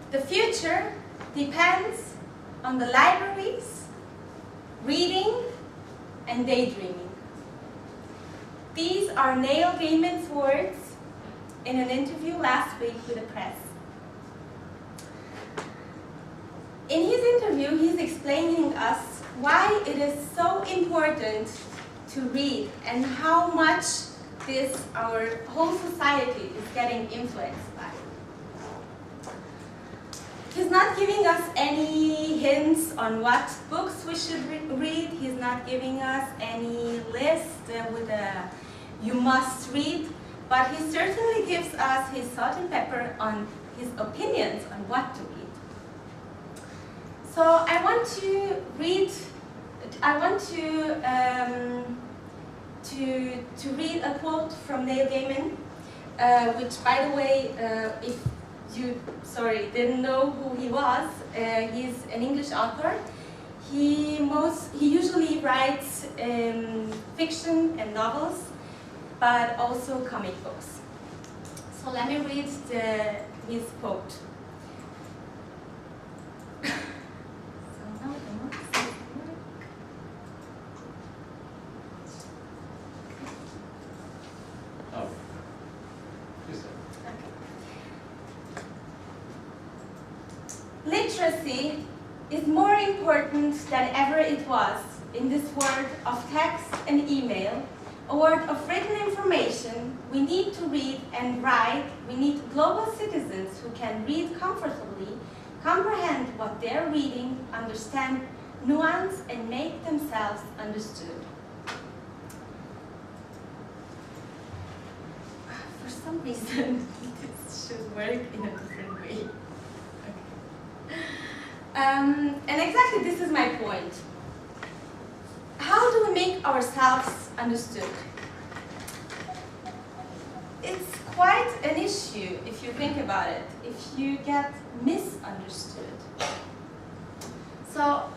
The future depends on the libraries, reading, and daydreaming. These are Neil Gaiman's words in an interview last week with the press. In his interview, he's explaining us why it is so important to read and how much this, our whole society, is getting influenced by. He's not giving us any hints on what books we should read. He's not giving us any list with a you must read, but he certainly gives us his salt and pepper on his opinions on what to read. So I want to read a quote from Neil Gaiman, which, by the way, if you didn't know who he was, he's an English author. He usually writes fiction and novels, but also comic books. So let me read his quote. Literacy is more important than ever it was in this world of text and email, a world of written information. We need to read and write. We need global citizens who can read comfortably, comprehend what they're reading, understand nuance, and make themselves understood. For some reason, this should work in a different way. And exactly this is my point. How do we make ourselves understood? It's quite an issue if you think about it, if you get misunderstood. So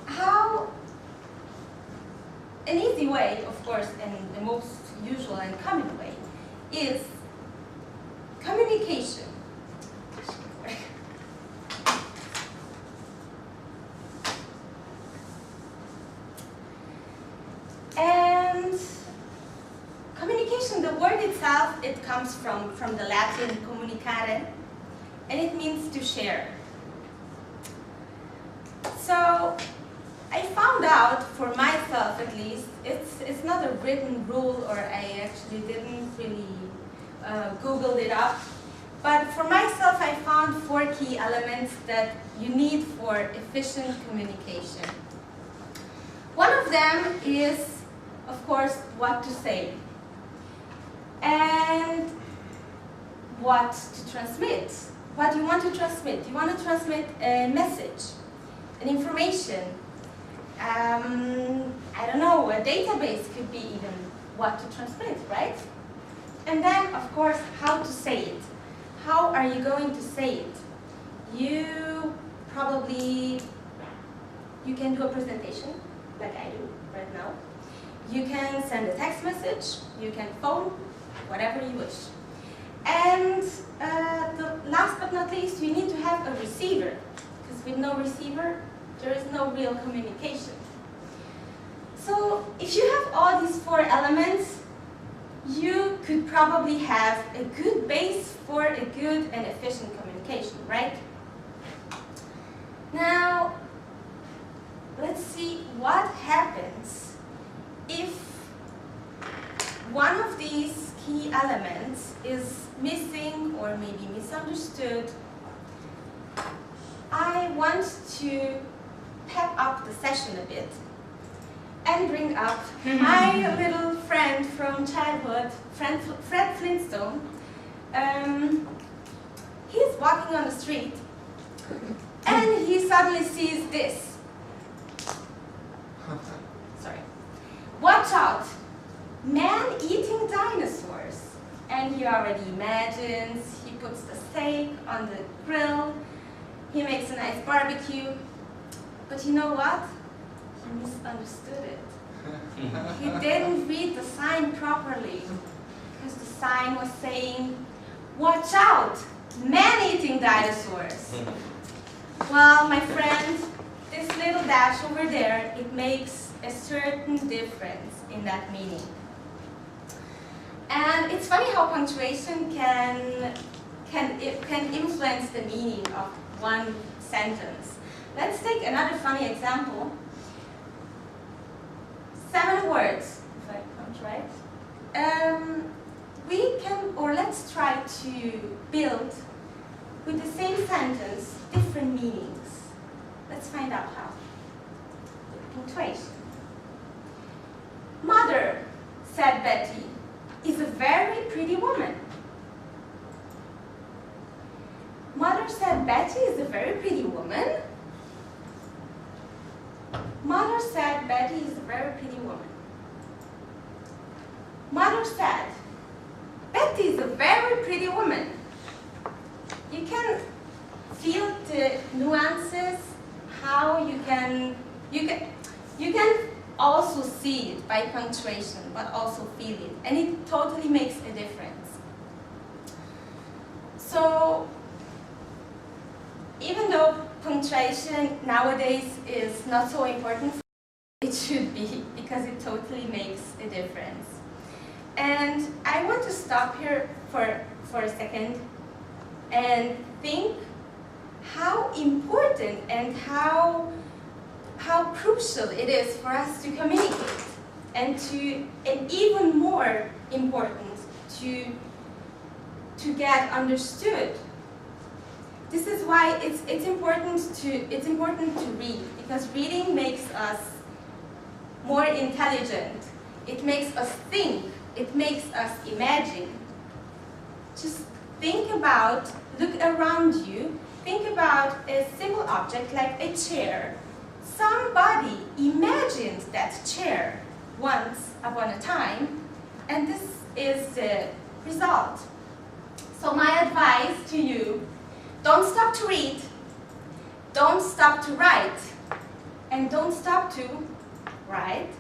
an easy way, of course, and the most usual and common way, is communication. And communication, the word itself, it comes from the Latin communicare, and it means to share. So I found out, for myself at least, it's not a written rule, or I actually didn't really Google it up, but for myself I found 4 key elements that you need for efficient communication. One of them is, of course, what to say and what to transmit. What you want to transmit. You want to transmit a message, an information. I don't know, a database could be even what to transmit, right? And then, of course, how to say it. How are you going to say it? You can do a presentation, like I do right now. You can send a text message, you can phone, whatever you wish. And last but not least, you need to have a receiver, because with no receiver, there is no real communication. So if you have all these 4 elements, you could probably have a good base for a good and efficient communication, right? Now, let's see what happens if one of these key elements is missing or maybe misunderstood. I want to pep up the session a bit and bring up my little friend from childhood, Fred Flintstone. He's walking on the street and he suddenly sees this. Sorry. Watch out! Man-eating dinosaurs. And he already imagines, he puts the steak on the grill, he makes a nice barbecue. But you know what? He misunderstood it. He didn't read the sign properly, because the sign was saying, watch out, man-eating dinosaurs. Well, my friend, this little dash over there, it makes a certain difference in that meaning. And it's funny how punctuation can influence the meaning of one sentence. Let's take another funny example. 7 words, if I count right. Let's try to build with the same sentence different meanings. Let's find out how. Punctuation. Mother, said Betty, is a very pretty woman. Mother said Betty is a very pretty woman. Mother said Betty is a very pretty woman. Mother said Betty is a very pretty woman. You can feel the nuances, how you can also see it by punctuation, but also feel it, and it totally makes a difference. So, even though punctuation nowadays is not so important, it should be, because it totally makes a difference. And I want to stop here for a second and think how important and how crucial it is for us to communicate, and even more important to get understood. This is why it's important to read, because reading makes us more intelligent. It makes us think. It makes us imagine. Just look around you. Think about a simple object like a chair. Somebody imagined that chair once upon a time, and this is the result. So my advice to you: don't stop to read, don't stop to write, and don't stop to write.